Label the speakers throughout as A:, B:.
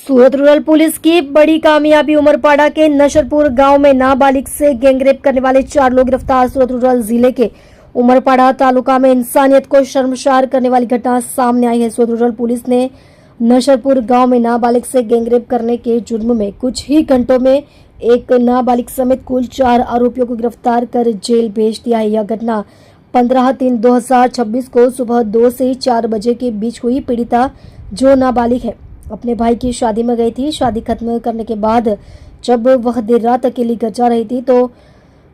A: सूरत rural police की बड़ी कामयाबी। उमरपाड़ा के नशरपुर गांव में नाबालिग से गैंगरेप करने वाले 4 लोग गिरफ्तार। सूरत रूरल जिले के उमरपाड़ा तालुका में इंसानियत को शर्मसार करने वाली घटना सामने आई है। सूरत रूरल पुलिस ने नशरपुर गांव में नाबालिग से गैंगरेप करने के जुर्म में कुछ ही घंटों में एक नाबालिग समेत कुल 4 आरोपियों को गिरफ्तार कर जेल भेज दिया है। यह घटना 15/3/2026 को सुबह 2 से 4 बजे के बीच हुई। पीड़िता जो नाबालिग है अपने भाई की शादी में गई थी। शादी खत्म करने के बाद जब वह देर रात अकेली घर जा रही थी तो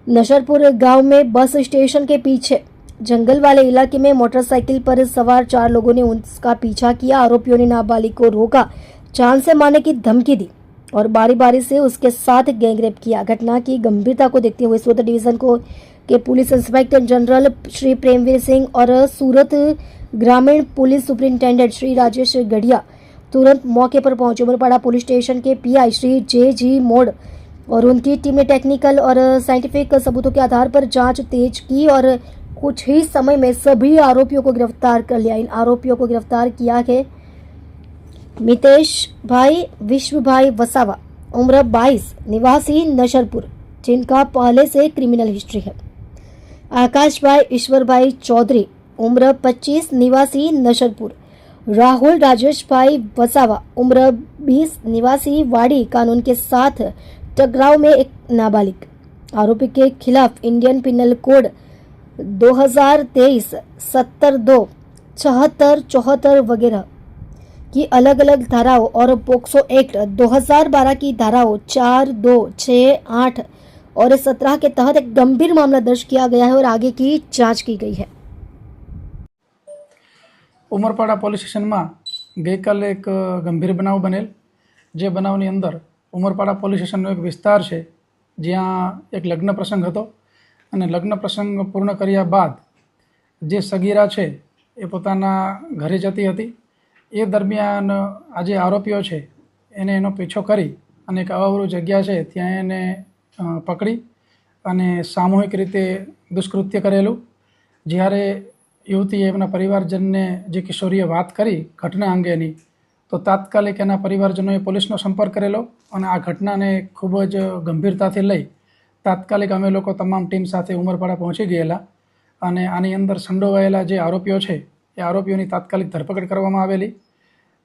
A: नशरपुर गांव में बस स्टेशन के पीछे जंगल वाले इलाके में मोटरसाइकिल पर सवार 4 लोगों ने उसका पीछा किया। आरोपियों ने नाबालिग को रोका, जान से मारने की धमकी दी और बारी बारी से उसके साथ गैंगरेप किया। घटना की गंभीरता को देखते हुए सूरत डिवीजन के police inspector general Shri Premveer Singh और सूरत ग्रामीण पुलिस सुपरिंटेंडेंट श्री राजेश गढ़िया तुरंत मौके पर पहुंचे। उमरपाड़ा पुलिस स्टेशन के पीआई श्री जे.जी. मोड़ और उनकी टीम ने टेक्निकल और साइंटिफिक सबूतों के आधार पर जांच तेज की और कुछ ही समय में सभी आरोपियों को गिरफ्तार कर लिया। इन आरोपियों को गिरफ्तार किया है मितेश भाई विश्व भाई वसावा, उम्र 22, निवासी नशरपुर, जिनका पहले से क्रिमिनल हिस्ट्री है। आकाश भाई ईश्वर भाई चौधरी, उम्र 25, निवासी नशरपुर। राहुल राजेश भाई वसावा, उम्र 20, निवासी वाड़ी, कानून के साथ टकराव में एक नाबालिग। आरोपी के खिलाफ इंडियन पिनल कोड 2023 72 76 74 वगैरह की अलग अलग धाराओं और पोक्सो एक्ट 2012 की धाराओं 4, 2, 6, 8 और 17 के तहत एक गंभीर मामला दर्ज किया गया है और आगे की जांच की गई है।
B: उमरपाड़ा पोलीस स्टेशનમાં ગઈકાલે એક ગંભીર બનાવ બનેલ, જે બનાવની અંદર ઉમરપાડા પોલીસ સ્ટેશનનો એક વિસ્તાર છે જ્યાં એક લગ્ન પ્રસંગ હતો અને લગ્ન પ્રસંગ પૂર્ણ કર્યા બાદ જે સગીરા છે એ પોતાના ઘરે જતી હતી। એ દરમિયાન આ જે આરોપીઓ છે એને એનો પીછો કરી અને એક અવાવરૂ જગ્યા છે ત્યાં એને પકડી અને સામૂહિક રીતે દુષ્કૃત્ય કરેલું। જ્યારે યુવતીએ એમના પરિવારજનને જે કિશોરીએ વાત કરી ઘટના અંગેની તો તાત્કાલિક એના પરિવારજનોએ પોલીસનો સંપર્ક કરેલો અને આ ઘટનાને ખૂબ જ ગંભીરતાથી લઈ તાત્કાલિક અમે લોકો તમામ ટીમ સાથે ઉમરપાડા પહોંચી ગયેલા અને આની અંદર સંડોવાયેલા જે આરોપીઓ છે એ આરોપીઓની તાત્કાલિક ધરપકડ કરવામાં આવેલી।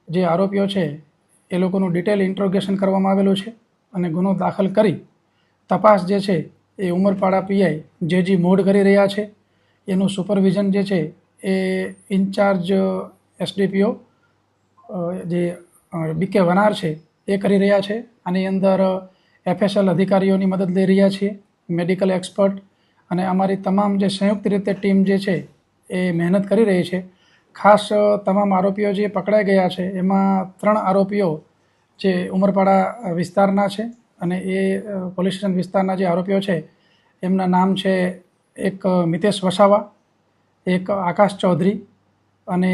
B: જે આરોપીઓ છે એ લોકોનું ડિટેલ ઇન્ટ્રોગેશન કરવામાં આવેલું છે અને ગુનો દાખલ કરી તપાસ જે છે એ ઉમરપાડા પીઆઈ જે.જી. મોડ કરી રહ્યા છે। એનું સુપરવિઝન જે છે એ ઇન્ચાર્જ એસડીપીઓ જે બીકે વનાર છે એ કરી રહ્યા છે। આની અંદર એફએસએલ અધિકારીઓની મદદ લઈ રહ્યા છીએ, મેડિકલ એક્સપર્ટ અને અમારી તમામ જે સંયુક્ત રીતે ટીમ જે છે એ મહેનત કરી રહી છે। ખાસ તમામ આરોપીઓ જે પકડાઈ ગયા છે એમાં 3 આરોપીઓ જે ઉમરપાડા વિસ્તારના છે અને એ પોલીસ સ્ટેશન વિસ્તારના જે આરોપીઓ છે એમના નામ છે એક મિતેશ વસાવા, એક આકાશ ચૌધરી અને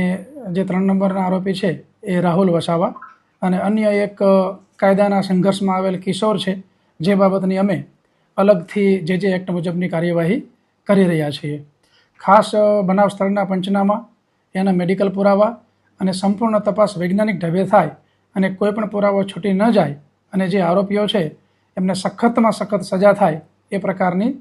B: જે 3 નંબરના આરોપી છે એ રાહુલ વસાવા અને અન્ય એક કાયદાના સંઘર્ષમાં આવેલ કિશોર છે, જે બાબતની અમે અલગથી જે એક્ટ મુજબની કાર્યવાહી કરી રહ્યા છીએ। ખાસ બનાવ સ્થળના પંચનામા, એના મેડિકલ પુરાવા અને સંપૂર્ણ તપાસ વૈજ્ઞાનિક ઢબે થાય અને કોઈ પણ પુરાવો છૂટી ન જાય અને જે આરોપીઓ છે એમને સખતમાં સખત સજા થાય એ પ્રકારની